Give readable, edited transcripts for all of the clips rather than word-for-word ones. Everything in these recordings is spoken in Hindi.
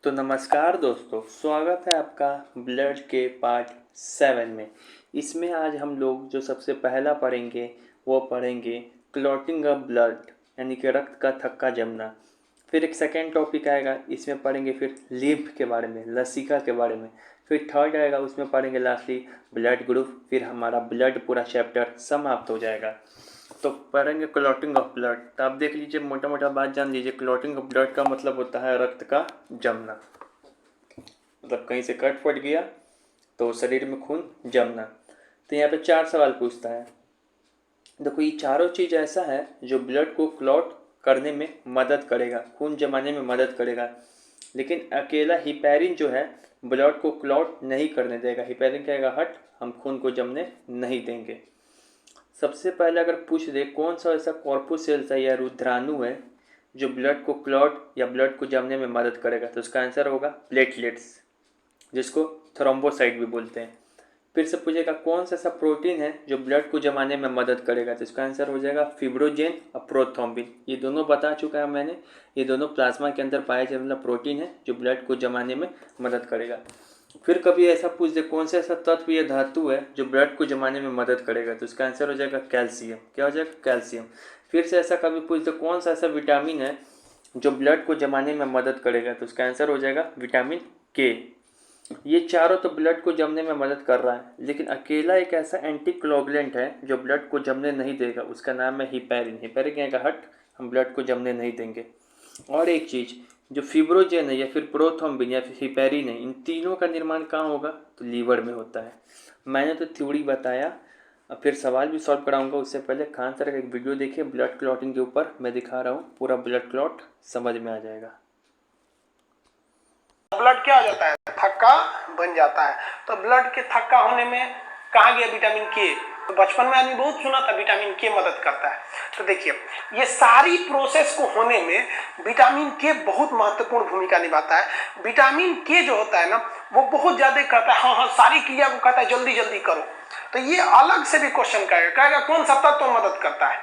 तो नमस्कार दोस्तों, स्वागत है आपका ब्लड के पार्ट 7 में। इसमें आज हम लोग जो सबसे पहला पढ़ेंगे वो पढ़ेंगे क्लॉटिंग ऑफ ब्लड, यानी कि रक्त का थक्का जमना। फिर एक सेकेंड टॉपिक आएगा, इसमें पढ़ेंगे फिर लिम्फ के बारे में, लसिका के बारे में। फिर थर्ड आएगा, उसमें पढ़ेंगे लास्टली ब्लड ग्रुप। फिर हमारा ब्लड पूरा चैप्टर समाप्त हो जाएगा। तो पढ़ेंगे क्लॉटिंग ऑफ ब्लड। तो आप देख लीजिए, मोटा मोटा बात जान लीजिए। क्लॉटिंग ऑफ ब्लड का मतलब होता है रक्त का जमना। मतलब कहीं से कट फट गया तो शरीर में खून जमना। तो यहाँ पे 4 सवाल पूछता है। देखो, ये चारों चीज़ ऐसा है जो ब्लड को क्लॉट करने में मदद करेगा, खून जमाने में मदद करेगा। लेकिन अकेला हिपैरिन जो है ब्लड को क्लॉट नहीं करने देगा। हिपैरिन कहेगा हट, हम खून को जमने नहीं देंगे। सबसे पहले अगर पूछ दे कौन सा ऐसा कॉर्पुसेल्स है या रुद्राणु है जो ब्लड को क्लॉट या ब्लड को जमने में मदद करेगा, तो उसका आंसर होगा प्लेटलेट्स, जिसको थ्रोम्बोसाइट भी बोलते हैं। फिर से पूछेगा कौन सा ऐसा प्रोटीन है जो ब्लड को जमाने में मदद करेगा, तो इसका आंसर हो जाएगा फिब्रोजेन और प्रोथ्रोम्बिन। ये दोनों बता चुका है मैंने। ये दोनों प्लाज्मा के अंदर पाए जाने वाला प्रोटीन है जो ब्लड को जमाने में मदद करेगा। फिर कभी ऐसा पूछ दे कौन सा ऐसा तत्व या धातु है जो ब्लड को जमाने में मदद करेगा, तो इसका आंसर हो जाएगा कैल्शियम। क्या हो जाएगा? कैल्शियम। फिर से ऐसा कभी पूछ दे कौन सा ऐसा विटामिन है जो ब्लड को जमाने में मदद करेगा, तो इसका आंसर हो जाएगा विटामिन के। ये चारों तो ब्लड को जमने में मदद कर रहा है, लेकिन अकेला एक ऐसा एंटीकोगुलेंट है जो ब्लड को जमने नहीं देगा, उसका नाम है हिपैरिन। हिपैरिन कहेगा हट, हम ब्लड को जमने नहीं देंगे। और एक चीज़, जो फिब्रोजेन है या फिर प्रोथ्रोम्बिन या फिर हिपैरिन है, इन तीनों का निर्माण कहाँ होगा? तो लीवर में होता है। मैंने तो थ्योरी बताया, अब फिर सवाल भी सॉल्व कराऊंगा। उससे पहले खान सर का एक वीडियो देखिए ब्लड क्लॉटिंग के ऊपर, मैं दिखा रहा हूँ, पूरा ब्लड क्लॉट समझ में आ जाएगा। ब्लड क्या हो जाता है? थक्का बन जाता है। तो ब्लड के थक्का होने में कहा गया विटामिन के। तो बचपन में आदमी बहुत सुना था विटामिन के मदद करता है। तो देखिए, ये सारी प्रोसेस को होने में विटामिन के बहुत महत्वपूर्ण भूमिका निभाता है। विटामिन के जो होता है ना, वो बहुत ज्यादा कहता है हाँ सारी क्रिया को कहता है जल्दी जल्दी करो। तो ये अलग से भी क्वेश्चन कहेगा कौन सा तत्व मदद करता है,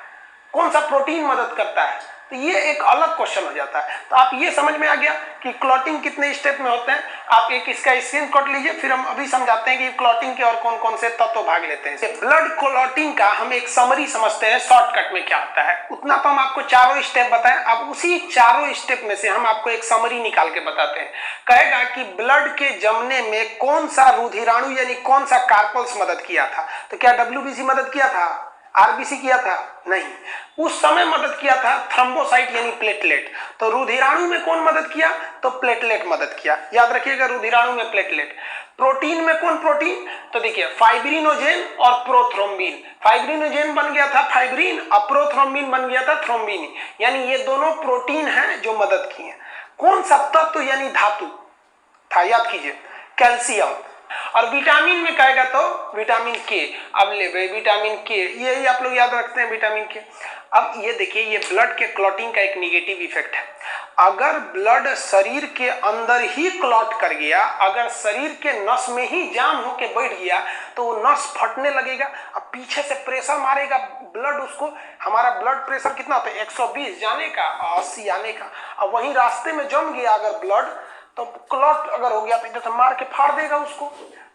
कौन सा प्रोटीन मदद करता है। तो ये एक अलग क्वेश्चन हो जाता है। तो आप ये समझ में आ गया कि क्लॉटिंग कितने स्टेप में होते हैं। आप एक इसका स्क्रीनशॉट लीजिए, फिर हम अभी समझाते हैं कि क्लॉटिंग के और कौन कौन से तत्व भाग लेते हैं। ब्लड क्लॉटिंग का हम एक समरी समझते हैं, शॉर्टकट में क्या होता है उतना तो हम आपको चारों स्टेप बताएं। अब उसी चारों स्टेप में से हम आपको एक समरी निकाल के बताते हैं। कहेगा कि ब्लड के जमने में कौन सा रुधिराणु यानी कौन सा कार्पल्स मदद किया था। तो क्या डब्ल्यूबीसी मदद किया था? आरबीसी किया था? नहीं, उस समय मदद किया था थ्रोम्बोसाइट यानी प्लेटलेट। तो रुधिराणु में कौन मदद किया? तो प्लेटलेट मदद किया। याद रखिएगा, रुधिराणु में प्लेटलेट। प्रोटीन में कौन प्रोटीन? तो देखिए फाइब्रिनोजेन और प्रोथ्रोम्बिन। फाइब्रिनोजेन बन गया था फाइब्रिन और प्रोथ्रोम्बिन बन गया था थ्रोम्बिन, यानी ये दोनों प्रोटीन हैं जो मदद किए। कौन सा तत्व यानी धातु था? याद कीजिए, कैल्शियम। और विटामिन में कहेगा तो विटामिन के। अब ले गए विटामिन के, यही आप लोग याद रखते हैं विटामिन के। अब ये देखिए, ये ब्लड के क्लॉटिंग का एक निगेटिव इफेक्ट है। अगर ब्लड शरीर के अंदर ही क्लॉट कर गया, अगर शरीर के नस में ही जाम होके बैठ गया, तो वो नस फटने लगेगा। अब पीछे से प्रेशर मारेगा ब्लड उसको। हमारा ब्लड प्रेशर कितना होता है? 120 जाने का और 80 आने का। अब वहीं रास्ते में जम गया अगर ब्लड, तो क्लॉट अगर हो गया तो इधर से मार के फाड़ देगा उसको।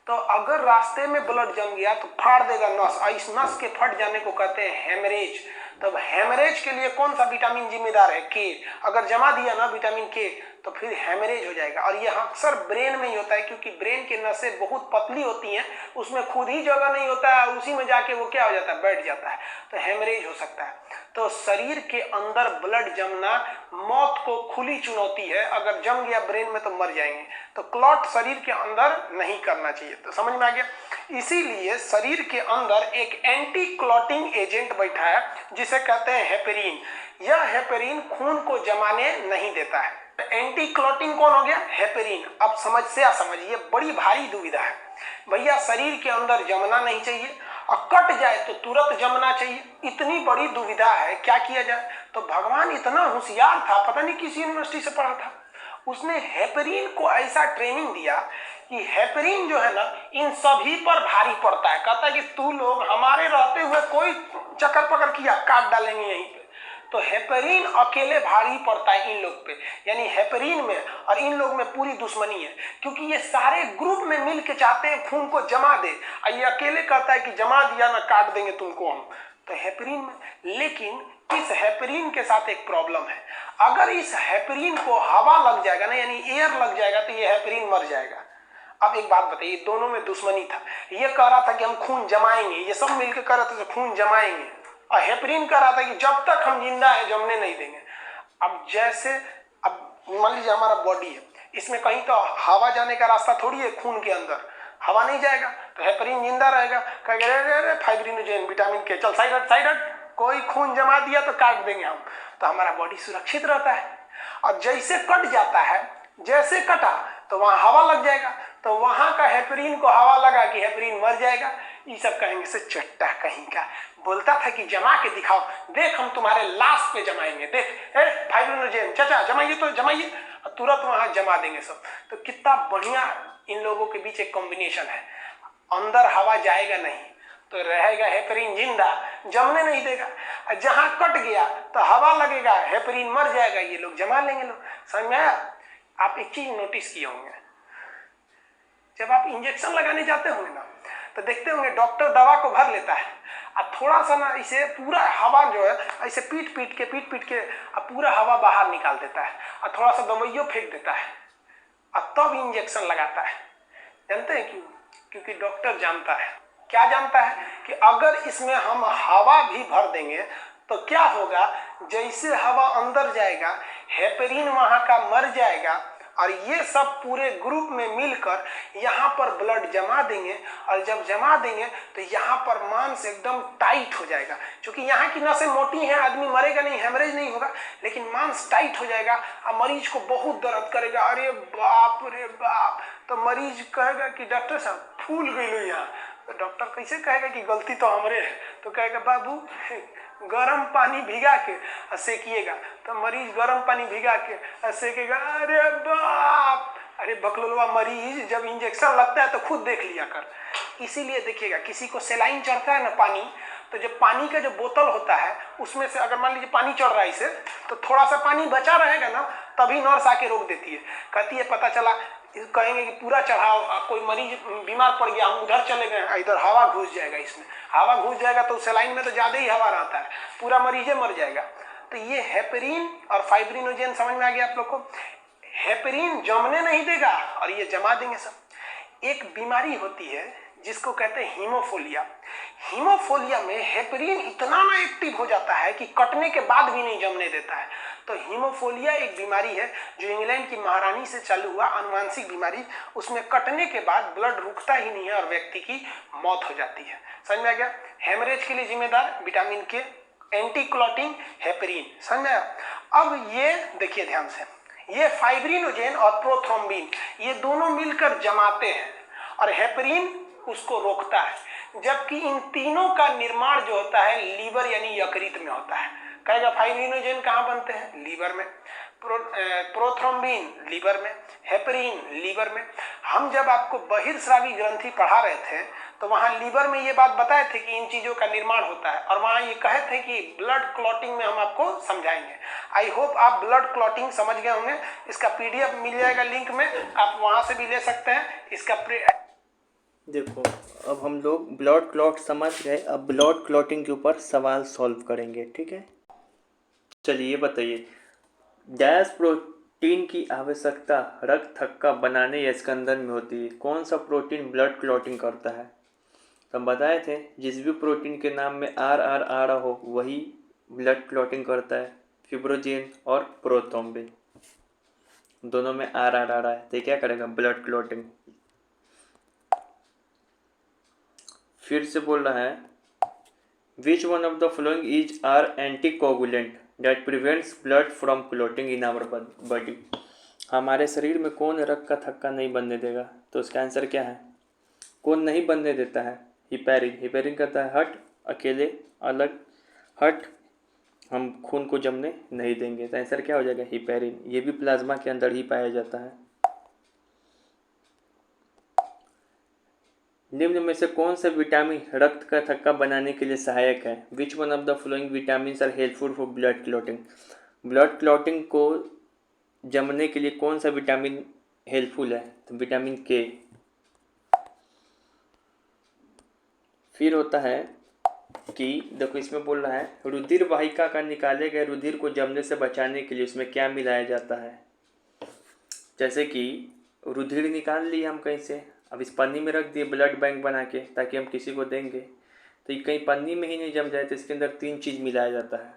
तो अगर रास्ते में ब्लड जम गया तो फाड़ देगा नस, और इस नस के फट जाने को कहते हैं हेमरेज। तब हेमरेज के लिए कौन सा विटामिन जिम्मेदार है? के। अगर जमा दिया ना विटामिन के तो फिर हेमरेज हो जाएगा। और यह अक्सर ब्रेन में ही होता है, क्योंकि ब्रेन की नसें बहुत पतली होती हैं, उसमें खुद ही जगह नहीं होता है, उसी में जाके वो क्या हो जाता है? बैठ जाता है। तो हेमरेज हो सकता है। तो शरीर के अंदर ब्लड जमना मौत को खुली चुनौती है। अगर जम गया ब्रेन में तो मर जाएंगे। तो क्लॉट शरीर के अंदर नहीं करना चाहिए। तो समझ में आ गया। इसीलिए शरीर के अंदर एक एंटी क्लॉटिंग एजेंट बैठा है जिसे कहते हैं हेपेरिन। यह हेपेरिन खून को जमाने नहीं देता है। एंटी क्लॉटिंग कौन हो गया? हेपेरिन। अब समस्या समझिए, बड़ी भारी दुविधा है भैया। शरीर के अंदर जमना नहीं चाहिए और कट जाए तो तुरंत जमना चाहिए, इतनी बड़ी दुविधा है, क्या किया जाए? तो भगवान इतना होशियार था, पता नहीं किस यूनिवर्सिटी से पढ़ा था, उसने हेपेरिन को ऐसा ट्रेनिंग दिया कि हेपेरिन जो है ना इन सभी पर भारी पड़ता है। कहता है कि तू लोग हमारे रहते हुए कोई चक्कर पकड़ किया, काट डालेंगे यहीं पे। तो हेपेरिन अकेले भारी पड़ता है इन लोग पे, यानी हेपेरिन में और इन लोग में पूरी दुश्मनी है, क्योंकि ये सारे ग्रुप में मिल के चाहते हैं खून को जमा दे, और ये अकेले कहता है कि जमा दिया ना काट देंगे तुमको हम, तो हेपेरिन में। लेकिन इस हेपेरिन के साथ एक प्रॉब्लम है, अगर इस हेपेरिन को हवा लग जाएगा ना, यानी एयर लग जाएगा, तो ये हेपेरिन मर जाएगा। अब एक बात बताइए, दोनों में दुश्मनी था, ये कह रहा था कि हम खून जमाएंगे, ये सब मिलकर कह रहे थे खून जमाएंगे, और हेपेरिन कह रहा था कि जब तक हम जिंदा है जमने नहीं देंगे। अब जैसे, अब मान लीजिए हमारा बॉडी है, इसमें कहीं तो हवा जाने का रास्ता थोड़ी है, खून के अंदर हवा नहीं जाएगा, तो हेपेरिन जिंदा रहेगा, कहेगा फाइब्रिनोजेन विटामिन के, चल साइड हट साइड हट, कोई खून जमा दिया तो काट देंगे हम, तो हमारा बॉडी सुरक्षित रहता है। और जैसे कट जाता है, जैसे कटा तो वहां हवा लग जाएगा, तो वहां का हेपेरिन को हवा लगा कि हेपेरिन मर जाएगा। ये सब कहेंगे से चट्टा कहीं का, बोलता था कि जमा के दिखाओ, देख हम तुम्हारे लाश पे जमाएंगे, देख फाइब्रिनोजेन चाचा जमाइए तो जमाइए, तुरंत वहां जमा देंगे सब। तो कितना बढ़िया इन लोगों के बीच एक कॉम्बिनेशन है, अंदर हवा जाएगा नहीं तो रहेगा हेपेरिन जिंदा, जमने नहीं देगा, जहां कट गया तो हवा लगेगा, हेपेरिन मर जाएगा, ये लोग जमा लेंगे लोग। समझ में आया? आप एक चीज नोटिस किए होंगे, जब आप इंजेक्शन लगाने जाते होंगे ना, तो देखते होंगे डॉक्टर दवा को भर लेता है, और थोड़ा सा ना इसे पूरा हवा जो है ऐसे पीट पीट के और पूरा हवा बाहर निकाल देता है, और थोड़ा सा दवाइयों फेंक देता है, और तब इंजेक्शन लगाता है। जानते हैं क्यों? क्योंकि डॉक्टर जानता है, क्या जानता है, कि अगर इसमें हम हवा भी भर देंगे तो क्या होगा, जैसे हवा अंदर जाएगा हेपेरिन वहां का मर जाएगा, और ये सब पूरे ग्रुप में मिलकर यहाँ पर ब्लड जमा देंगे, और जब जमा देंगे तो यहाँ पर मांस एकदम टाइट हो जाएगा, क्योंकि यहाँ की नसें मोटी हैं, आदमी मरेगा नहीं, हेमरेज नहीं होगा, लेकिन मांस टाइट हो जाएगा और मरीज को बहुत दर्द करेगा, अरे बाप रे बाप। तो मरीज कहेगा कि डॉक्टर साहब फूल गई यहाँ, तो डॉक्टर कैसे कहेगा कि गलती तो हमरे है, तो कहेगा बाबू गरम पानी भिगा के सेकिएगा, तो मरीज गरम पानी भिगा के सेकेगा, अरे बाप, अरे बकलोलवा मरीज जब इंजेक्शन लगता है तो खुद देख लिया कर। इसीलिए देखिएगा, किसी को सेलाइन चढ़ता है ना पानी, तो जब पानी का जो बोतल होता है उसमें से अगर मान लीजिए पानी चढ़ रहा है इसे, तो थोड़ा सा पानी बचा रहेगा ना, तभी नर्स आके रोक देती है, कहती है पता चला, कहेंगे कि पूरा चढ़ाओ, कोई मरीज बीमार पड़ गया, हम उधर चले गए, इधर हवा घुस जाएगा, इसमें हवा घुस जाएगा तो सेलाइन में तो ज्यादा ही हवा रहता है, पूरा मरीजे मर जाएगा। तो ये हेपेरिन और फाइब्रिनोजेन समझ में आ गया आप लोग को? हेपेरिन जमने नहीं देगा और ये जमा देंगे सब। एक बीमारी होती है जिसको कहते हैं हीमोफोलिया। हीमोफोलिया में हेपेरिन इतना ना एक्टिव हो जाता है कि कटने के बाद भी नहीं जमने देता है। तो हीमोफोलिया एक बीमारी है जो इंग्लैंड की महारानी से चालू हुआ, अनुवांशिक बीमारी, उसमें कटने के बाद ब्लड रुकता ही नहीं है और व्यक्ति की मौत हो जाती है। समझ में आ गया? हेमरेज के लिए जिम्मेदार विटामिन के, एंटी क्लॉटिंग हेपेरिन। समझ में आया? अब ये देखिए ध्यान से, ये फाइब्रिनोजेन और प्रोथ्रोम्बिन ये दोनों मिलकर जमाते हैं और हेपेरिन उसको रोकता है, जबकि इन तीनों का निर्माण जो होता है लीवर यानी यकृत में होता है। कहेगा फाइब्रिनोजेन कहाँ बनते हैं? लीवर में, प्रोथ्रोम्बिन लीवर में, हेपेरिन लीवर में। हम जब आपको बहिर्स्रावी ग्रंथि पढ़ा रहे थे तो वहां लीवर में ये बात बताए थे कि इन चीजों का निर्माण होता है, और वहां ये कहे थे कि ब्लड क्लॉटिंग में हम आपको समझाएंगे। आई होप आप ब्लड क्लॉटिंग समझ गए होंगे। इसका पीडीएफ मिल जाएगा लिंक में, आप वहां से भी ले सकते हैं। इसका देखो, अब हम लोग ब्लड क्लॉट समझ गए, अब ब्लड क्लॉटिंग के ऊपर सवाल सॉल्व करेंगे, ठीक है? चलिए बताइए, डैश प्रोटीन की आवश्यकता रक्त थक्का बनाने या स्कंदन में होती है? कौन सा प्रोटीन ब्लड क्लॉटिंग करता है? तो हम बताए थे जिस भी प्रोटीन के नाम में आर आर आ रहा हो वही ब्लड क्लॉटिंग करता है। फिब्रोजेन और प्रोथ्रोम्बिन दोनों में आर आर आ रहा है, तो क्या करेगा? Blood clotting. फिर से बोल रहा है, which one of the following is are anticoagulant that prevents blood from clotting in our body? हमारे शरीर में कौन रक्त का थक्का नहीं बनने देगा? तो उसका आंसर क्या है? कौन नहीं बनने देता है? हिपेरिन। हिपेरिन कहता है हट, अकेले अलग हट, हम खून को जमने नहीं देंगे। तो आंसर क्या हो जाएगा? हिपेरिन। ये भी प्लाज्मा के अंदर ही पाया जाता है। निम्न में से कौन सा विटामिन रक्त का थक्का बनाने के लिए सहायक है? Which one of the following vitamin are helpful for blood clotting? Blood clotting को जमने के लिए कौन सा विटामिन हेल्पफुल है? तो विटामिन के। फिर होता है कि देखो इसमें बोल रहा है रुधिर वाहिका का निकाले गए रुधिर को जमने से बचाने के लिए उसमें क्या मिलाया जाता है? जैसे कि रुधिर निकाल लिए हम कहीं से, अब इस पन्नी में रख दिए ब्लड बैंक बना के ताकि हम किसी को देंगे, तो ये कहीं पन्नी में ही नहीं जम जाए तो इसके अंदर 3 चीज़ मिलाया जाता है,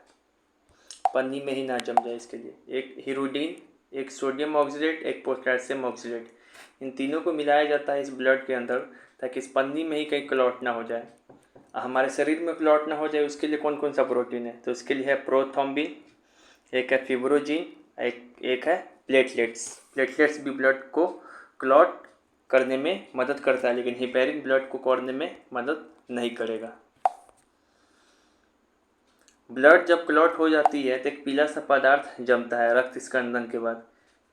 पन्नी में ही ना जम जाए इसके लिए। एक हीरोडीन, एक सोडियम ऑक्सीडेट, एक पोटेशियम ऑक्सीडेट, इन तीनों को मिलाया जाता है इस ब्लड के अंदर ताकि इस पन्नी में ही कहीं क्लॉट ना हो जाए। हमारे शरीर में क्लॉट ना हो जाए उसके लिए कौन कौन सा प्रोटीन है? तो उसके लिए है प्रोथ्रोम्बिन, एक है फिब्रोजिन, एक है प्लेटलेट्स। प्लेटलेट्स भी ब्लड को क्लॉट करने में मदद करता है, लेकिन हेपेरिन ब्लड को करने में मदद नहीं करेगा। ब्लड जब क्लॉट हो जाती है तो एक पीला सा पदार्थ जमता है रक्त स्कंदन के बाद।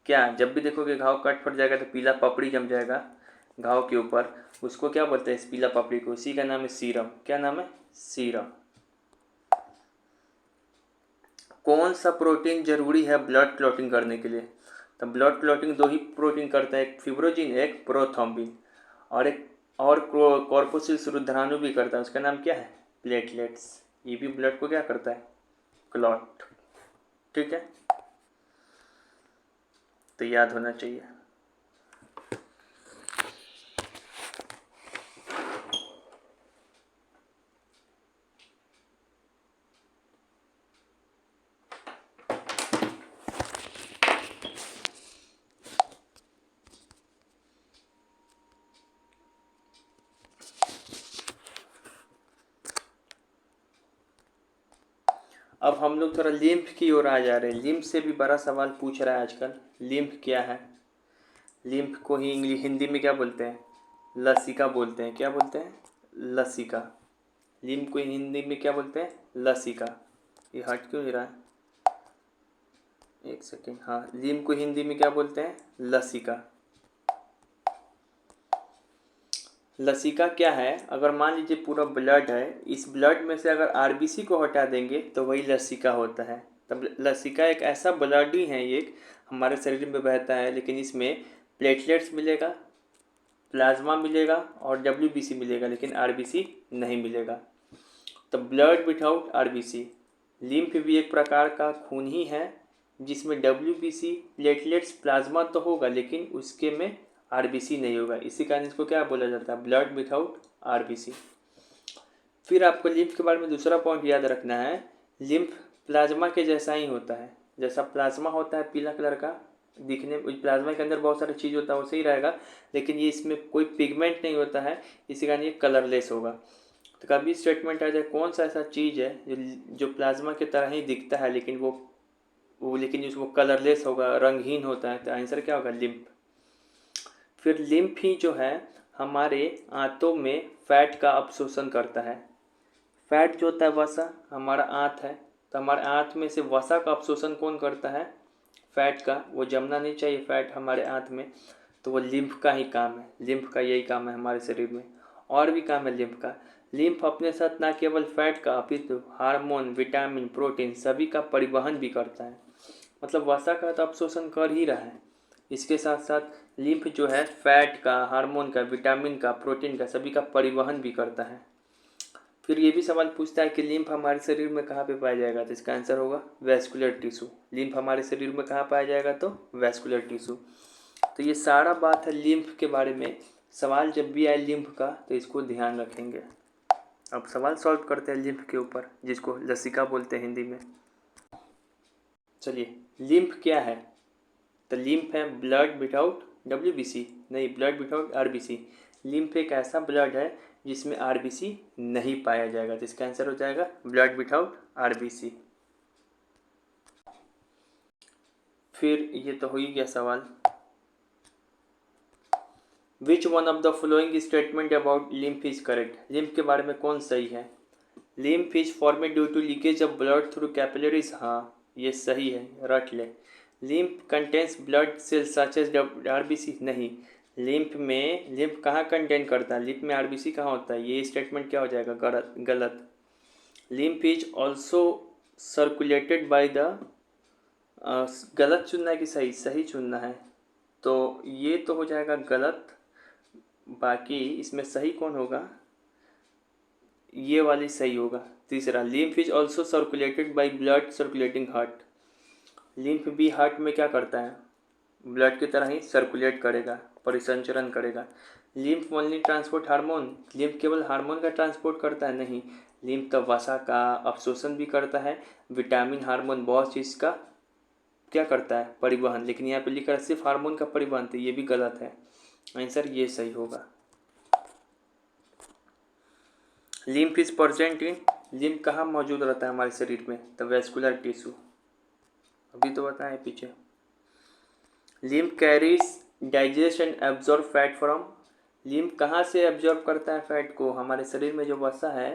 क्या? जब भी देखोगे घाव कट फट जाएगा तो पीला पपड़ी जम जाएगा घाव के ऊपर, उसको क्या बोलते हैं? इस पीला पपड़ी को, उसी का नाम है सीरम। क्या नाम है? सीरम। कौन सा प्रोटीन जरूरी है ब्लड क्लॉटिंग करने के लिए? तो ब्लड क्लॉटिंग 2 ही प्रोटीन करता है, एक फिब्रोजिन, एक प्रोथ्रोम्बिन, और एक और कॉर्पोसिल रुधिराणु भी करता है, उसका नाम क्या है? प्लेटलेट्स। ये भी ब्लड को क्या करता है? क्लॉट। ठीक है, तो याद होना चाहिए। अब हम लोग थोड़ा लिम्फ की ओर आ जा रहे हैं। लिम्फ से भी बड़ा सवाल पूछ रहा है आजकल, लिम्फ क्या है? लिम्फ को ही इंग्लिश हिंदी में क्या बोलते हैं? लसिका बोलते हैं। क्या बोलते हैं? लसिका। लिम्फ को हिंदी में क्या बोलते हैं? लसिका। ये हट क्यों नहीं रहा है? एक सेकेंड। हाँ, लिम्फ को हिंदी में क्या बोलते हैं? लसिका। लसिका क्या है? अगर मान लीजिए पूरा ब्लड है, इस ब्लड में से अगर आरबीसी को हटा देंगे तो वही लसिका होता है। तब लसिका एक ऐसा ब्लड ही है, एक हमारे शरीर में बहता है, लेकिन इसमें प्लेटलेट्स मिलेगा, प्लाज्मा मिलेगा और डब्ल्यूबीसी मिलेगा, लेकिन आरबीसी नहीं मिलेगा। तो ब्लड विदाउट आरबीसी। लिम्फ भी एक प्रकार का खून ही है जिसमें डब्ल्यूबीसी, प्लेटलेट्स, प्लाज्मा तो होगा, लेकिन उसके में आरबीसी नहीं होगा। इसी कारण इसको क्या बोला जाता है? Blood without RBC. फिर आपको लिम्फ के बारे में दूसरा पॉइंट याद रखना है, लिम्फ प्लाज्मा के जैसा ही होता है। जैसा प्लाज्मा होता है पीला कलर का दिखने, प्लाज्मा के अंदर बहुत सारी चीज़ होता है, वैसे ही रहेगा, लेकिन ये इसमें कोई पिगमेंट नहीं होता है, इसी कारण ये कलरलेस होगा। तो कभी स्टेटमेंट आ जाए कौन सा ऐसा चीज़ है जो प्लाज्मा की तरह ही दिखता है लेकिन लेकिन वो कलरलेस होगा, रंगहीन होता है, तो आंसर क्या होगा? लिम्फ। फिर लिम्फ ही जो है हमारे आंतों में फैट का अवशोषण करता है। फैट जो होता है वसा, हमारा आंत है, तो हमारे आंत में से वसा का अवशोषण कौन करता है? फैट का। वो जमना नहीं चाहिए फैट हमारे आंत में, तो वो लिम्फ का ही काम है। लिम्फ का यही काम है हमारे शरीर में, और भी काम है लिम्फ का। लिम्फ अपने साथ न केवल फैट का अपितु हार्मोन, विटामिन, प्रोटीन सभी का परिवहन भी करता है। मतलब वसा का तो अवशोषण कर ही रहा है, इसके साथ साथ लिम्फ जो है फैट का, हार्मोन का, विटामिन का, प्रोटीन का सभी का परिवहन भी करता है। फिर ये भी सवाल पूछता है कि लिम्फ हमारे शरीर में कहाँ पे पाया जाएगा? तो इसका आंसर होगा वैस्कुलर टिश्यू। लिम्फ हमारे शरीर में कहाँ पाया जाएगा? तो वैस्कुलर टिश्यू। तो ये सारा बात है लिम्फ के बारे में। सवाल जब भी आए लिम्फ का तो इसको ध्यान रखेंगे। अब सवाल सॉल्व करते हैं लिम्फ के ऊपर, जिसको लसिका बोलते हैं हिंदी में। चलिए, लिम्फ क्या है? तो लिम्फ है ब्लड विदाउट डब्ल्यूबीसी, नहीं, ब्लड विदाउट आरबीसी। लिम्फ एक ऐसा ब्लड है जिसमें आरबीसी नहीं पाया जाएगा, तो इसका आंसर हो जाएगा ब्लड विदाउट आरबीसी। फिर ये तो हो ही गया सवाल। Which one of the following statement about lymph is correct? Lymph के बारे में कौन सही है? Lymph is formed due to leakage of blood through capillaries. हाँ, ये सही है, रट ले। Lymph contains blood cells such as RBC. नहीं, लिम्फ कहाँ कंटेन करता है? लिम्फ में आरबीसी कहाँ होता है? ये स्टेटमेंट क्या हो जाएगा? गलत। Lymph is also circulated by the, गलत चुनना है कि सही? सही चुनना है, तो ये तो हो जाएगा गलत। बाकी इसमें सही कौन होगा? ये वाली सही होगा। तीसरा, lymph is also circulated by blood circulating heart. Lymph भी हार्ट में क्या करता है? ब्लड की तरह ही सर्कुलेट करेगा, परिसंचरण करेगा। Lymph only transport hormone? Lymph केवल हार्मोन का ट्रांसपोर्ट करता है? नहीं, लिम्फ तो वसा का अवशोषण भी करता है, विटामिन, हार्मोन, बहुत चीज़ का क्या करता है? परिवहन। लेकिन यहाँ पे लिखा है सिर्फ हार्मोन का परिवहन, तो ये भी गलत है। आंसर ये सही होगा। Lymph is present in, lymph कहाँ मौजूद रहता है हमारे शरीर में? द वैस्कुलर टिश्यू, अभी तो बताएं पीछे। Lymph carries digest and absorb fat from, lymph कहाँ से एब्जॉर्ब करता है फैट को? हमारे शरीर में जो वसा है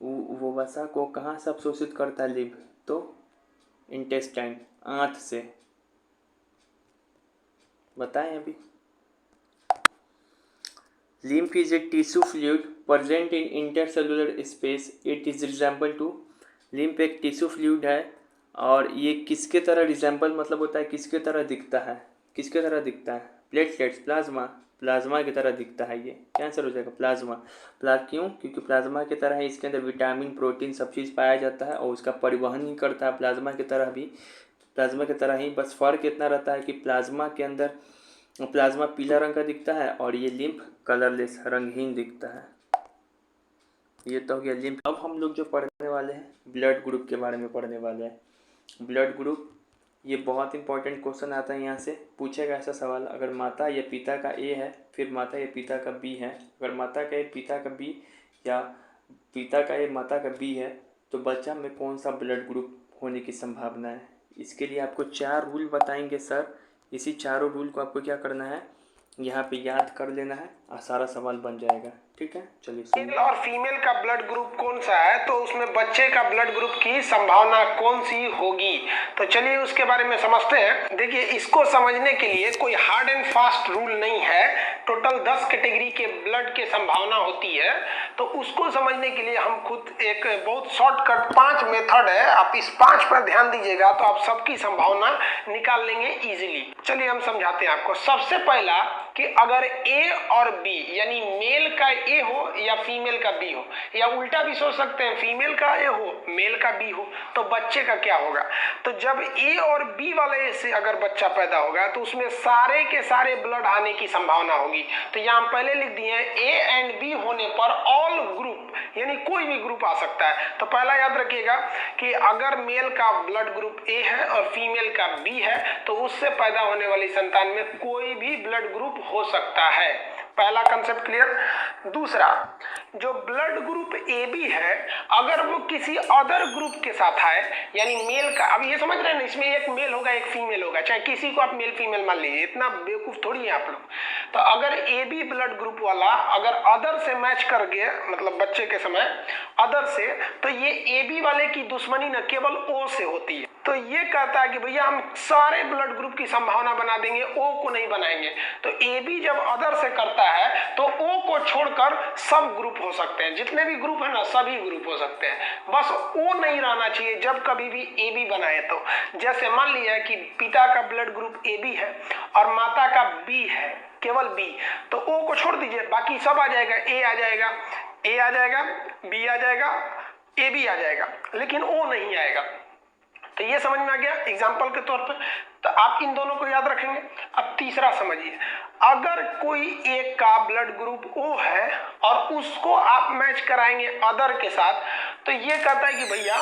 वो वसा को कहाँ से अवशोषित करता है लिम्फ? तो इंटेस्टाइन, आंत से। बताएं अभी। Lymph is a tissue fluid present in intercellular space, it is resemble to, lymph एक टिश्यू फ्लूइड है और ये किसके तरह रिजेंबल मतलब होता है किसके तरह दिखता है? किसके तरह दिखता है? प्लेटलेट्स, प्लाज्मा, प्लाज्मा की तरह दिखता है। ये क्या आंसर हो जाएगा? प्लाज्मा। क्यों? क्योंकि प्लाज्मा की तरह ही इसके अंदर विटामिन, प्रोटीन सब चीज़ पाया जाता है और उसका परिवहन ही करता है प्लाज्मा की तरह भी, प्लाज्मा की तरह ही। बस फ़र्क इतना रहता है कि प्लाज्मा के अंदर प्लाज्मा पीला रंग का दिखता है और ये लिम्फ कलरलेस, रंगहीन दिखता है। ये तो हो गया लिम्फ। अब हम लोग जो पढ़ने वाले हैं ब्लड ग्रुप के बारे में पढ़ने वाले हैं। ब्लड ग्रुप, ये बहुत इंपॉर्टेंट क्वेश्चन आता है, यहाँ से पूछेगा ऐसा सवाल। अगर माता या पिता का ए है, फिर माता या पिता का बी है, अगर माता का ए पिता का बी या पिता का ए माता का बी है, तो बच्चा में कौन सा ब्लड ग्रुप होने की संभावना है? इसके लिए आपको 4 रूल बताएंगे सर। इसी चारों रूल को आपको क्या करना है? यहाँ पे याद कर लेना है और सारा सवाल बन जाएगा। ठीक है, चलिए सुनिए। मेल और फीमेल का ब्लड ग्रुप कौन सा है, तो उसमें बच्चे का ब्लड ग्रुप की संभावना कौन सी होगी? तो चलिए उसके बारे में समझते हैं। देखिए, इसको समझने के लिए कोई हार्ड एंड फास्ट रूल नहीं है। टोटल 10 कैटेगरी के ब्लड के संभावना होती है, तो उसको समझने के लिए हम खुद एक बहुत शॉर्टकट 5 मेथड है, आप इस 5 पर ध्यान दीजिएगा तो आप सबकी संभावना निकाल लेंगे इजीली। चलिए हम समझाते हैं आपको। सबसे पहला कि अगर ए और बी यानी मेल का ए हो या फीमेल का बी हो, या उल्टा भी सोच सकते हैं फीमेल का ए हो मेल का बी हो, तो बच्चे का क्या होगा? तो जब ए और बी वाले से अगर बच्चा पैदा होगा तो उसमें सारे के सारे ब्लड आने की संभावना होगी। तो यहाँ पहले लिख दिए ए एंड बी होने पर ऑल ग्रुप यानी कोई भी ग्रुप आ सकता है। तो पहला याद रखिएगा कि अगर मेल का ब्लड ग्रुप ए है और फीमेल का बी है तो उससे पैदा होने वाली संतान में कोई भी ब्लड ग्रुप हो सकता है। पहला कंसेप्ट क्लियर। दूसरा, जो ब्लड ग्रुप ए बी है अगर वो किसी अदर ग्रुप के साथ है यानी मेल का, अब ये समझ रहे हैं ना, इसमें एक मेल होगा एक फीमेल होगा, चाहे किसी को आप मेल फीमेल मान लीजिए, इतना बेवकूफ थोड़ी है आप लोग। तो अगर ए बी ब्लड ग्रुप वाला अगर अदर से मैच कर गया, मतलब बच्चे के समय अदर से, तो ये ए बी वाले की दुश्मनी न केवल ओ से होती है। तो ये कहता है कि भैया हम सारे ब्लड ग्रुप की संभावना बना देंगे, ओ को नहीं बनाएंगे। तो ए बी जब अदर से करता है तो ओ को छोड़कर सब ग्रुप हो सकते हैं, जितने भी ग्रुप है ना सभी ग्रुप हो सकते हैं, बस ओ नहीं रहना चाहिए जब कभी भी ए बी बनाए। तो जैसे मान लिया कि पिता का ब्लड ग्रुप ए बी है और माता का बी है, केवल बी, तो ओ को छोड़ दीजिए, बाकी सब आ जाएगा, ए आ जाएगा, ए आ जाएगा, बी आ जाएगा, ए बी आ जाएगा, लेकिन ओ नहीं आएगा। तो ये समझ में आ गया एग्जाम्पल के तौर पर। तो आप इन दोनों को याद रखेंगे। अब तीसरा समझिए, अगर कोई एक का ब्लड ग्रुप ओ है और उसको आप मैच कराएंगे अदर के साथ, तो ये कहता है कि भैया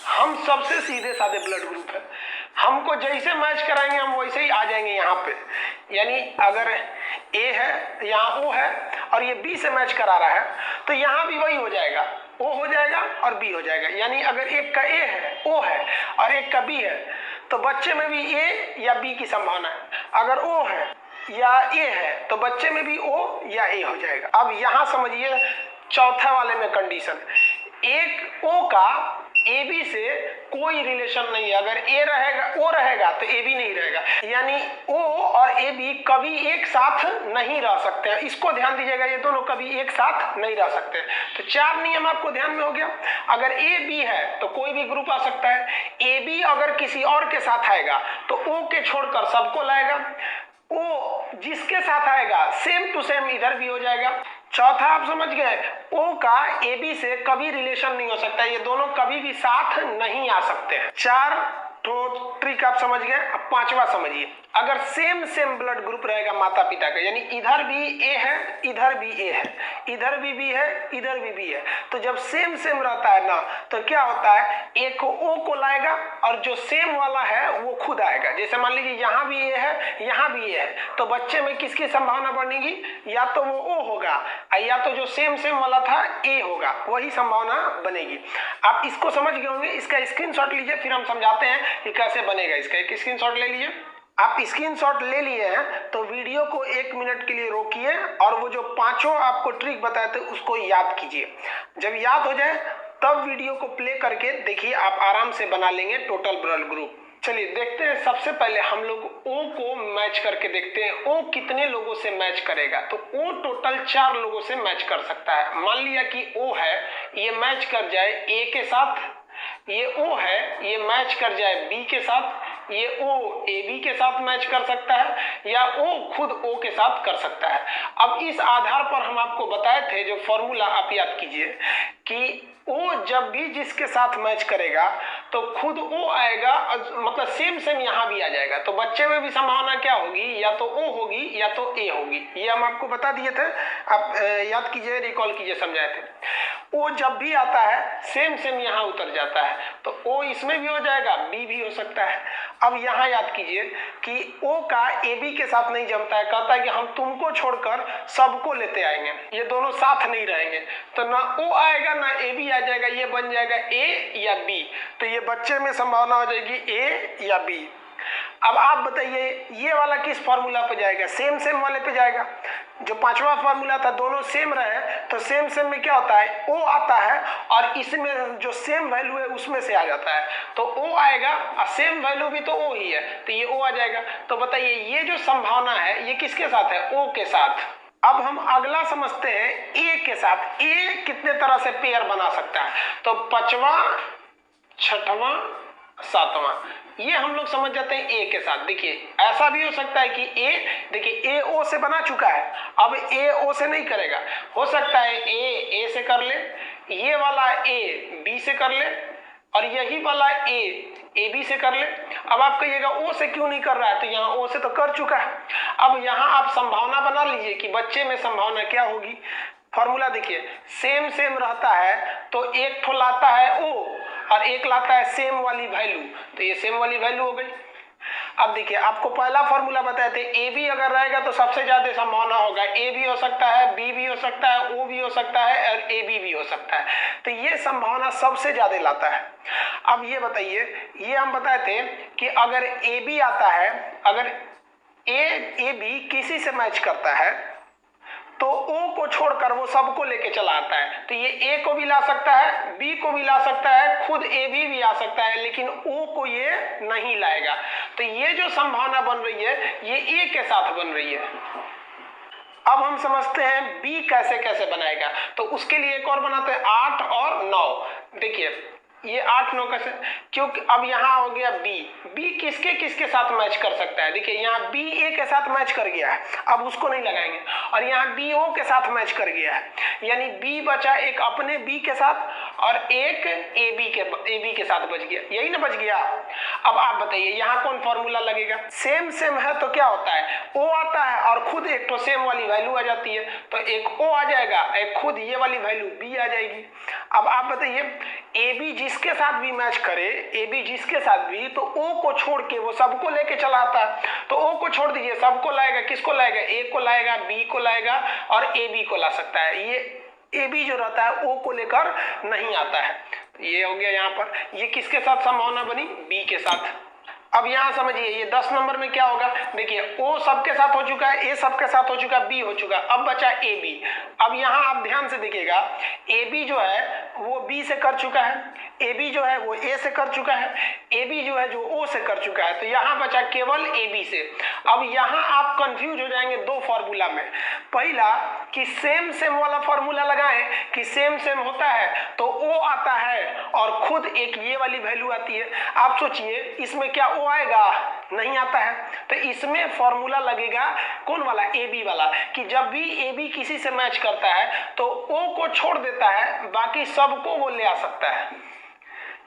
हम सबसे सीधे साधे ब्लड ग्रुप है, हमको जैसे मैच कराएंगे हम वैसे ही आ जाएंगे यहाँ पे। यानी अगर ए है यहाँ ओ है और ये बी से मैच करा रहा है तो यहाँ भी वही हो जाएगा, ओ हो जाएगा और बी हो जाएगा। यानी अगर एक का ए है ओ है और एक का बी है तो बच्चे में भी ए या बी की संभावना है। अगर ओ है या ए है तो बच्चे में भी ओ या ए हो जाएगा। अब यहाँ समझिए चौथा वाले में कंडीशन, एक ओ का ए बी से कोई रिलेशन नहीं है। अगर ए रहेगा ओ रहेगा तो ए बी नहीं रहेगा, यानी ओ और ए बी कभी एक साथ नहीं रह सकते हैं। इसको ध्यान दीजिएगा, ये दोनों कभी एक साथ नहीं रह सकते। तो 4 नियम आपको ध्यान में हो गया। अगर ए बी है तो कोई भी ग्रुप आ सकता है। ए बी अगर किसी और के साथ आएगा तो ओ के छोड़कर सबको लाएगा। ओ जिसके साथ आएगा सेम टू सेम इधर भी हो जाएगा। चौथा आप समझ गए, ओ का ए बी से कभी रिलेशन नहीं हो सकता, ये दोनों कभी भी साथ नहीं आ सकते हैं। 4 तो ट्रिक आप समझ गए। अब 5वां समझिए, अगर सेम ब्लड ग्रुप रहेगा माता पिता का, यानी इधर भी ए है इधर भी ए है, इधर भी बी है इधर भी बी है, तो जब सेम रहता है ना तो क्या होता है, ए को ओ को लाएगा और जो सेम वाला है वो खुद आएगा। जैसे मान लीजिए यहाँ भी ए है यहाँ भी ए है, तो बच्चे में किसकी संभावना बनेगी, या तो वो ओ होगा या तो जो सेम वाला था ए होगा, वही संभावना बनेगी। आप इसको समझ गए होंगे। इसका स्क्रीनशॉट लीजिए, फिर हम समझाते हैं कि कैसे बनेगा। इसका एक स्क्रीनशॉट ले लीजिए। आप स्क्रीनशॉट ले लिए हैं तो वीडियो को 1 मिनट के लिए रोकिए और वो जो 5 आपको ट्रिक बताए थे उसको याद कीजिए। जब याद हो जाए तब वीडियो को प्ले करके देखिए, आप आराम से बना लेंगे टोटल ब्लड ग्रुप। चलिए देखते हैं। सबसे पहले हम लोग ओ को मैच करके देखते हैं, ओ कितने लोगों से मैच करेगा। तो ओ टोटल 4 लोगों से मैच कर सकता है। मान लिया कि ओ है, ये मैच कर जाए ए के साथ, ये ओ है ये मैच कर जाए बी के साथ, ये ओ ए बी के साथ मैच कर सकता है, या ओ खुद ओ के साथ कर सकता है। अब इस आधार पर हम आपको बताए थे जो फॉर्मूला, आप याद कीजिए कि ओ जब भी जिसके साथ मैच करेगा तो खुद ओ आएगा, मतलब सेम यहाँ भी आ जाएगा। तो बच्चे में भी संभावना क्या होगी, या तो ओ होगी या तो ए होगी। ये हम आपको बता दिए थे, आप याद कीजिए, रिकॉल कीजिए, समझाए थे। ओ जब भी आता है सेम यहाँ उतर जाता है, तो ओ इसमें भी हो जाएगा, बी भी हो सकता है। अब यहाँ याद कीजिए कि ओ का ए बी के साथ नहीं जमता है, कहता है कि हम तुमको छोड़कर सबको लेते आएंगे, ये दोनों साथ नहीं रहेंगे। तो ना ओ आएगा ना ए बी आ जाएगा, ये बन जाएगा ए या बी। तो ये बच्चे में संभावना हो जाएगी ए या बी। अब आप बताइए ये वाला किस फॉर्मूला पे जाएगा, सेम वाले पे जाएगा। जो 5वां फॉर्मूला था दोनों सेम रहे तो सेम में क्या होता है, ओ आता है और इसमें जो सेम वैल्यू है उसमें से आ जाता है, तो ओ आएगा और सेम वैल्यू भी तो ओ ही है, तो ये ओ आ जाएगा। तो बताइए ये जो संभावना है ये किसके साथ है, ओ के साथ। अब हम अगला समझते हैं ए के साथ। ए कितने तरह से पेयर बना सकता है, तो 5वां 6वां 7वां ये हम लोग समझ जाते हैं ए के साथ। देखिए ऐसा भी हो सकता है कि ए, देखिए ए ओ से बना चुका है, अब ए ओ से नहीं करेगा। हो सकता है ए से कर ले, ये वाला ए बी से कर ले, और यही वाला ए बी से कर ले। अब आप कहिएगा ओ से क्यों नहीं कर रहा है, तो यहाँ ओ से तो कर चुका है। अब यहाँ आप संभावना बना लीजिए कि बच्चे में संभावना क्या होगी। फॉर्मूला देखिए, सेम रहता है तो एक ठो लाता है ओ और एक लाता है सेम वाली वैल्यू, तो ये सेम वाली वैल्यू हो गई। अब देखिए आपको पहला फॉर्मूला बताए थे, ए बी अगर रहेगा तो सबसे ज्यादा संभावना होगा, ए भी हो सकता है, बी भी हो सकता है, ओ भी हो सकता है और ए बी भी हो सकता है, तो ये संभावना सबसे ज्यादा लाता है। अब ये बताइए, ये हम बताए थे कि अगर ए बी आता है, अगर ए बी किसी से मैच करता है तो ओ को छोड़कर वो सबको लेके चला आता है, तो ये ए को भी ला सकता है, बी को भी ला सकता है, खुद ए भी आ सकता है, लेकिन ओ को ये नहीं लाएगा। तो ये जो संभावना बन रही है ये ए के साथ बन रही है। अब हम समझते हैं बी कैसे बनाएगा, तो उसके लिए एक और बनाते हैं 8 और 9। देखिए ये 8 9 कैसे, क्योंकि अब यहाँ हो गया बी किसके साथ मैच कर सकता है। देखिए यहाँ बी ए के साथ मैच कर गया है, अब उसको नहीं लगाएंगे, और यहाँ बी ओ के साथ मैच कर गया है, यानी बी बचा एक अपने बी के साथ और एक ए बी के साथ बच गया, यही ना बच गया। अब आप बताइए यहाँ कौन फॉर्मूला लगेगा, सेम है तो क्या होता है, ओ आता है और खुद एक तो सेम वाली वैल्यू आ जाती है, तो एक ओ आ जाएगा, एक खुद ये वाली वैल्यू बी आ जाएगी। अब आप बताइए ए बी जिसके साथ भी मैच करे, ए बी जिसके साथ भी, तो ओ को छोड़ के वो सबको लेके चला आता है, तो ओ को छोड़ दीजिए, सबको लाएगा, किसको लाएगा, ए को लाएगा, बी को लाएगा और ए बी को ला सकता है। ये ए बी जो रहता है ओ को लेकर नहीं आता है। ये हो गया यहाँ पर, ये किसके साथ संभावना बनी, बी के साथ। अब यहाँ समझिए ये 10 नंबर में क्या होगा, देखिए ओ सबके साथ हो चुका है, ए सबके साथ हो चुका है, बी हो चुका है, अब बचा ए बी। अब यहाँ आप ध्यान से देखिएगा ए बी जो है वो बी से कर चुका है, ए बी जो है वो ए से कर चुका है, ए बी जो है जो ओ से कर चुका है, तो यहाँ बचा केवल ए बी से। अब यहाँ आप कंफ्यूज हो जाएंगे दो फॉर्मूला में। पहला कि सेम सेम वाला फॉर्मूला लगाएं कि सेम सेम होता है तो ओ आता है और खुद एक ये वाली वैल्यू आती है। आप सोचिए इसमें क्या ओ आएगा? नहीं आता है। तो इसमें फॉर्मूला लगेगा कौन वाला? ए बी वाला, कि जब भी ए बी किसी से मैच करता है तो ओ को छोड़ देता है, बाकी सबको वो ले आ सकता है।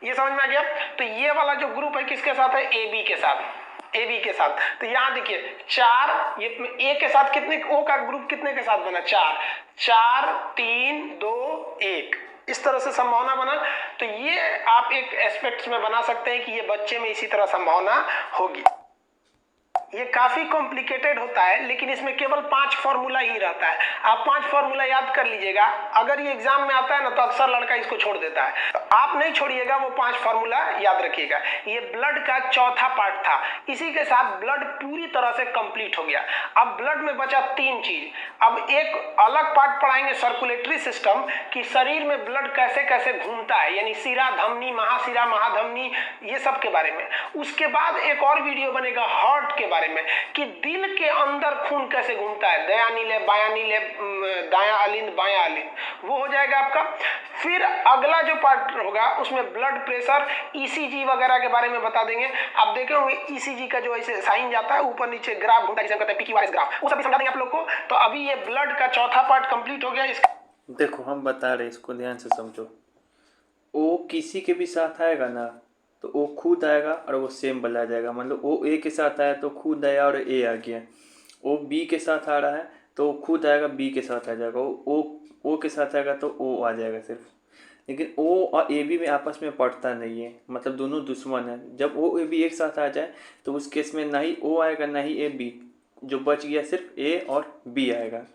ये समझ में आ गया? तो ये वाला जो ग्रुप है किसके साथ है? ए बी के साथ, ए बी के साथ। तो यहां देखिए 4, ये ए के साथ कितने, ओ का ग्रुप कितने के साथ बना? 4, 4 3 2 1, इस तरह से संभावना बना। तो ये आप एक एस्पेक्ट्स में बना सकते हैं कि ये बच्चे में इसी तरह संभावना होगी। ये काफी कॉम्प्लिकेटेड होता है, लेकिन इसमें केवल 5 फॉर्मूला ही रहता है। आप 5 फॉर्मूला याद कर लीजिएगा। अगर ये एग्जाम में आता है ना तो अक्सर लड़का इसको छोड़ देता है, तो आप नहीं छोड़िएगा, वो 5 फॉर्मूला याद रखिएगा। ये ब्लड का चौथा पार्ट था, इसी के साथ ब्लड पूरी तरह से कंप्लीट हो गया। अब ब्लड में बचा 3 चीज। अब एक अलग पार्ट पढ़ाएंगे सर्कुलेटरी सिस्टम, कि शरीर में ब्लड कैसे कैसे घूमता है, यानी शिरा, धमनी, महाशिरा, महाधमनी, ये सब के बारे में। उसके बाद एक और वीडियो बनेगा हार्ट के बारे में, कि दिल के अंदर खून कैसे घूमता है, दया नीले, बाया नीले, दाया अलिंद, बाया अलिंद, वो हो जाएगा आपका। फिर अगला जो पार्ट होगा उसमें ब्लड प्रेशर, ईसीजी वगैरह के बारे में बता देंगे। आप देखे होंगे ईसीजी का जो ऐसे साइन जाता है ऊपर नीचे ग्राफ घूमता है, जिसे कहते हैं पीक्यूआरएस ग्राफ, वो सभी समझा देंगे आप लोग को। तो अभी ये ब्लड का चौथा पार्ट कंप्लीट हो गया। देखो हम बता रहे, इसको ध्यान से समझो। ओ किसी के भी साथ आएगा ना तो ओ खुद आएगा और वो सेम वाला आ जाएगा। मतलब ओ ए के साथ आया तो खुद आया और ए आ गया। ओ बी के साथ आ रहा है तो खुद आएगा, बी के साथ आ जाएगा। ओ के साथ आएगा तो ओ आ जाएगा सिर्फ। लेकिन ओ और ए बी में आपस में पड़ता नहीं है, मतलब दोनों दुश्मन है। जब ओ ए बी एक साथ आ जाए तो उस केस में ना ही ओ आएगा ना ही ए बी, जो बच गया सिर्फ ए और बी आएगा।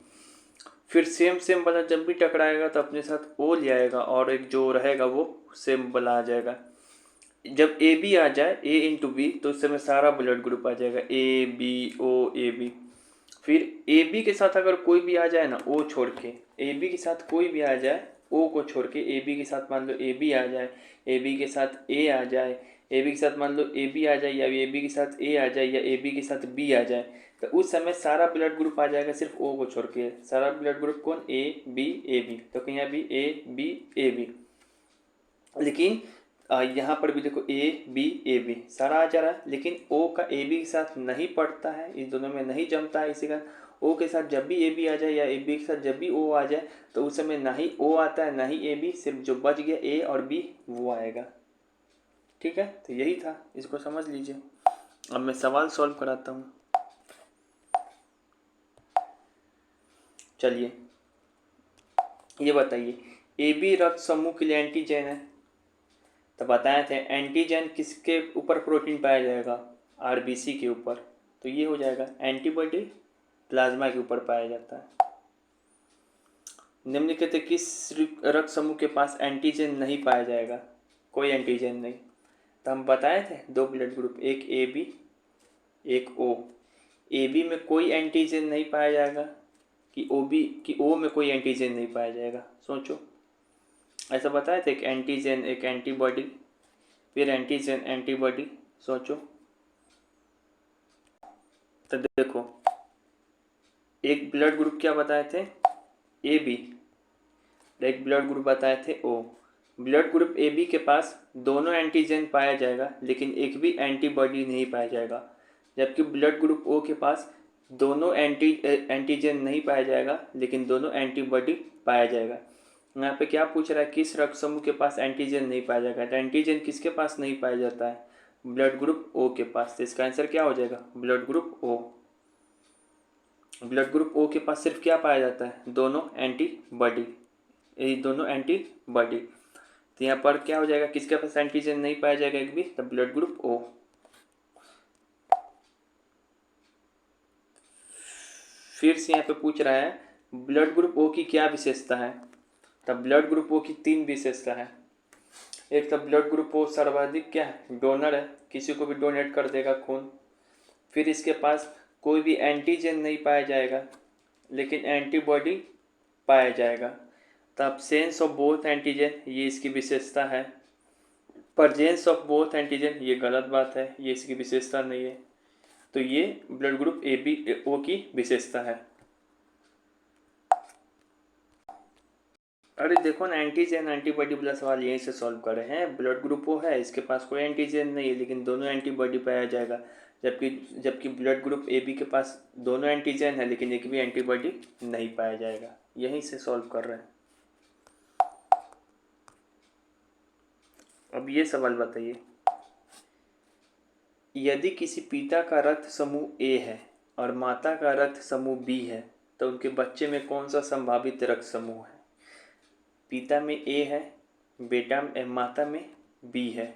फिर सेम सेम वाला जब भी टकराएगा तो अपने साथ ओ ले आएगा और एक जो रहेगा वो सेम वाला आ जाएगा। जब ए बी आ जाए, ए इंटू बी, तो उस समय सारा ब्लड ग्रुप आ जाएगा, ए बी ओ ए बी। फिर ए बी के साथ अगर कोई भी आ जाए ना, ओ छोड़ के, ए बी के साथ कोई भी आ जाए ओ को छोड़ के, ए बी के साथ मान लो ए बी आ जाए, ए बी के साथ ए आ जाए, ए बी के साथ मान लो ए बी आ जाए, या ए बी के साथ ए आ जाए, या ए बी के साथ बी आ जाए, तो उस समय सारा ब्लड ग्रुप आ जाएगा सिर्फ ओ को छोड़ के। सारा ब्लड ग्रुप कौन? A B. तो कहीं भी ए बी। लेकिन यहाँ पर भी देखो ए बी सारा आ जा रहा है, लेकिन ओ का ए बी के साथ नहीं पड़ता है, इस दोनों में नहीं जमता है। इसी कारण ओ के साथ जब भी ए बी आ जाए या ए बी के साथ जब भी ओ आ जाए तो उस समय ना ही ओ आता है ना ही ए बी, सिर्फ जो बच गया ए और बी वो आएगा। ठीक है, तो यही था, इसको समझ लीजिए। अब मैं सवाल सॉल्व कराता हूँ। चलिए ये बताइए, ए बी रक्त समूह के लिए एंटीजन है, तो बताए थे एंटीजन किसके ऊपर प्रोटीन पाया जाएगा? आरबीसी के ऊपर। तो ये हो जाएगा एंटीबॉडी प्लाज्मा के ऊपर पाया जाता है। निम्नलिखित किस रक्त समूह के पास एंटीजन नहीं पाया जाएगा? कोई एंटीजन नहीं। तो हम बताए थे 2 ब्लड ग्रुप, एक ए बी एक ओ। ए बी में कोई एंटीजन नहीं पाया जाएगा कि ओ में कोई एंटीजन नहीं पाया जाएगा। सोचो, ऐसा बताया था, एक एंटीजन एक एंटीबॉडी, फिर एंटीजन एंटीबॉडी। सोचो, तो देखो एक ब्लड ग्रुप क्या बताए थे? A B. एक ब्लड ग्रुप बताए थे O. Blood group A B के पास दोनों एंटीजन पाया जाएगा लेकिन एक भी एंटीबॉडी नहीं पाया जाएगा, जबकि ब्लड ग्रुप ओ के पास दोनों एंटीजन नहीं पाया जाएगा लेकिन दोनों एंटीबॉडी पाया जाएगा। यहाँ पे क्या पूछ रहा है? किस रक्त समूह के पास एंटीजन नहीं पाया जाएगा? तो एंटीजन किसके पास नहीं पाया जाता है? ब्लड ग्रुप ओ के पास। तो इसका आंसर क्या हो जाएगा? Blood group O. Blood group O के पास सिर्फ क्या पाया जाता है? दोनों एंटीबॉडी, ये दोनों एंटीबॉडी। तो यहाँ पर क्या हो जाएगा? किसके पास एंटीजन नहीं पाया जाएगा एक भी? तो ब्लड ग्रुप ओ। फिर से यहाँ पे पूछ रहा है ब्लड ग्रुप ओ की क्या विशेषता है? तब ब्लड ग्रुप ओ की 3 विशेषता है। एक तो ब्लड ग्रुप ओ सर्वाधिक क्या है? डोनर है, किसी को भी डोनेट कर देगा खून। फिर इसके पास कोई भी एंटीजन नहीं पाया जाएगा लेकिन एंटीबॉडी पाया जाएगा। तो एब्सेंस ऑफ बोथ एंटीजन, ये इसकी विशेषता है। प्रेजेंस ऑफ बोथ एंटीजन, ये गलत बात है, ये इसकी विशेषता नहीं है। तो ये blood group A B O की विशेषता है। अरे देखो ना, एंटीजन एंटीबॉडी वाला सवाल यहीं से सॉल्व कर रहे हैं। ब्लड ग्रुप वो है, इसके पास कोई एंटीजन नहीं है, लेकिन दोनों एंटीबॉडी पाया जाएगा। जबकि ब्लड ग्रुप ए बी के पास दोनों एंटीजन है, लेकिन एक भी एंटीबॉडी नहीं पाया जाएगा। यहीं से सॉल्व कर रहे हैं। अब ये सवाल बताइए, यदि किसी पिता का रक्त समूह ए है और माता का रक्त समूह बी है, तो उनके बच्चे में कौन सा संभावित रक्त समूह है? पिता में ए है, माता में बी है,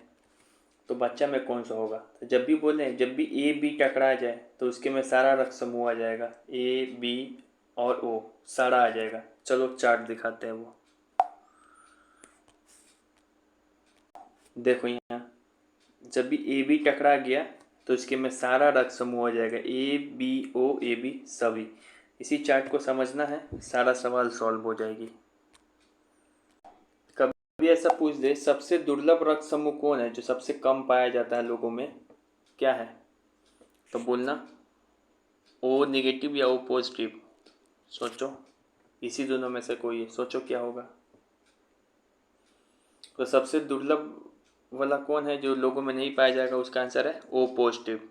तो बच्चा में कौन सा होगा? तो जब भी बोलें, जब भी ए बी टकरा जाए तो उसके में सारा रक्त समूह आ जाएगा, ए बी और ओ सारा आ जाएगा। चलो चार्ट दिखाते हैं वो। देखो यहाँ, जब भी ए बी टकरा गया तो इसके में सारा रक्त समूह आ जाएगा, ए बी ओ ए बी सभी। इसी चार्ट को समझना है, सारा सवाल सॉल्व हो जाएगी। कभी ऐसा पूछ दे, सबसे दुर्लभ रक्त समूह कौन है जो सबसे कम पाया जाता है लोगों में, क्या है? तो बोलना ओ नेगेटिव या ओ पॉजिटिव। सोचो, इसी दोनों में से कोई है, सोचो क्या होगा। तो सबसे दुर्लभ वाला कौन है जो लोगों में नहीं पाया जाएगा? उसका आंसर है ओ पॉजिटिव।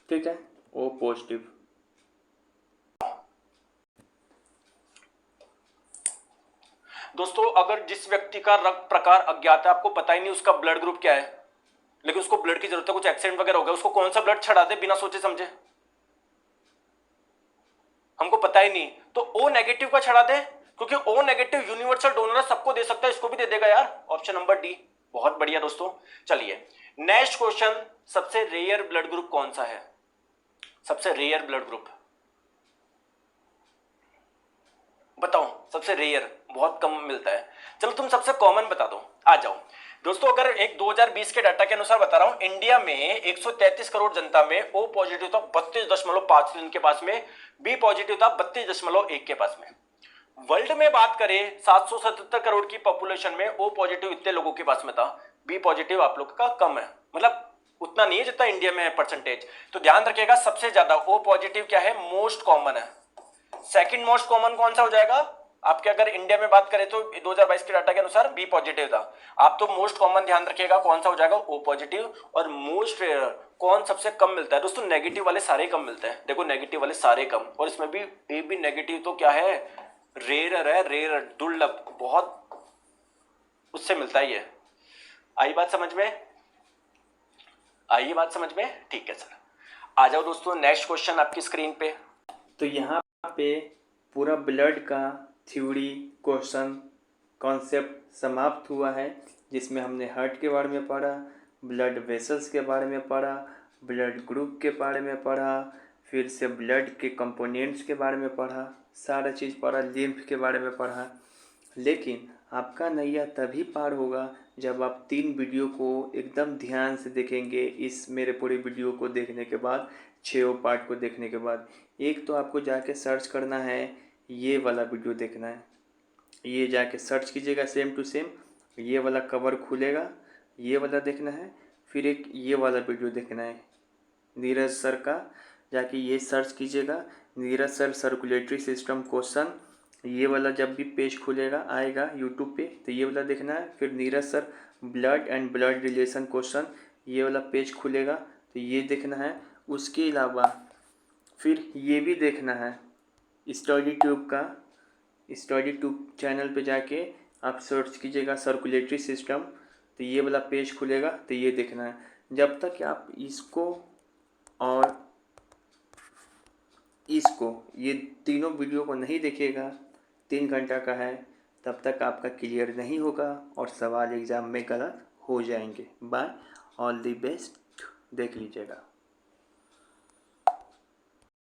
ठीक है, ओ पॉजिटिव। दोस्तों, अगर जिस व्यक्ति का रक्त प्रकार अज्ञात है, आपको पता ही नहीं उसका ब्लड ग्रुप क्या है, लेकिन उसको ब्लड की जरूरत है, कुछ एक्सीडेंट वगैरह हो गया, उसको कौन सा ब्लड चढ़ा दे बिना सोचे समझे? हमको पता ही नहीं, तो ओ नेगेटिव का चढ़ा दे, क्योंकि ओ नेगेटिव यूनिवर्सल डोनर सबको दे सकता है, इसको भी दे देगा यार। Option number D. बहुत बढ़िया दोस्तों। चलिए नेक्स्ट क्वेश्चन, सबसे रेयर ब्लड ग्रुप कौन सा है? सबसे रेयर ब्लड ग्रुप बताओ। सबसे रेयर, बहुत कम मिलता है। चलो तुम सबसे कॉमन बता दो, आ जाओ दोस्तों। अगर एक 2020 के डाटा के अनुसार बता रहा हूं, इंडिया में 133 करोड़ जनता में ओ पॉजिटिव था 32.5 के पास में, बी पॉजिटिव था 32.1 के पास में। वर्ल्ड में बात करें 777 करोड़ की पॉपुलेशन में ओ पॉजिटिव इतने लोगों के पास में था, बी पॉजिटिव आप लोग का कम है, मतलब उतना नहीं है जितना इंडिया में है परसेंटेज। तो ध्यान रखिएगा, सबसे ज्यादा ओ पॉजिटिव क्या है? मोस्ट कॉमन है। सेकंड मोस्ट कॉमन कौन सा हो जाएगा आपके? अगर इंडिया में बात करें तो 2022 के डाटा के अनुसार बी पॉजिटिव था। आप तो मोस्ट कॉमन ध्यान रखिएगा कौन सा हो जाएगा? O positive. और मोस्ट रेयर कौन सबसे कम मिलता है? दोस्तों नेगेटिव वाले सारे कम मिलते हैं, देखो नेगेटिव वाले सारे कम, और इसमें भी ए बी नेगेटिव तो क्या है? रेयर है, रेयर दुर्लभ, बहुत उससे मिलता है ये। आई बात समझ में? आई बात समझ में? ठीक है सर, आ जाओ दोस्तों नेक्स्ट क्वेश्चन आपकी स्क्रीन पे। तो यहाँ पे पूरा ब्लड का थ्योरी, क्वेश्चन, कॉन्सेप्ट समाप्त हुआ है, जिसमें हमने हार्ट के बारे में पढ़ा, ब्लड वेसल्स के बारे में पढ़ा, ब्लड ग्रुप के बारे में पढ़ा, फिर से ब्लड के कंपोनेंट्स के बारे में पढ़ा, सारा चीज़ पढ़ा, लिम्फ के बारे में पढ़ा। लेकिन आपका नैया तभी पार होगा जब आप 3 वीडियो को एकदम ध्यान से देखेंगे। इस मेरे पूरे वीडियो को देखने के बाद, 6 पार्ट को देखने के बाद, एक तो आपको जाके सर्च करना है, ये वाला वीडियो देखना है, ये जाके सर्च कीजिएगा सेम टू सेम, ये वाला कवर खुलेगा, ये वाला देखना है। फिर एक ये वाला वीडियो देखना है नीरज सर का, जाके ये सर्च कीजिएगा, Neeraj sir circulatory system question, ये वाला जब भी पेज खुलेगा आएगा यूट्यूब पे तो ये वाला देखना है। फिर Neeraj sir blood and blood relation question, ये वाला पेज खुलेगा तो ये देखना है। उसके अलावा फिर ये भी देखना है, स्टडी ट्यूब का, स्टडी ट्यूब चैनल पे जाके आप सर्च कीजिएगा सर्कुलेटरी सिस्टम, तो ये वाला पेज खुलेगा तो ये देखना है। जब तक आप इसको और इसको, ये तीनों वीडियो को नहीं देखिएगा, 3 घंटा का है, तब तक आपका क्लियर नहीं होगा और सवाल एग्ज़ाम में गलत हो जाएंगे। बाय, ऑल दी बेस्ट, देख लीजिएगा।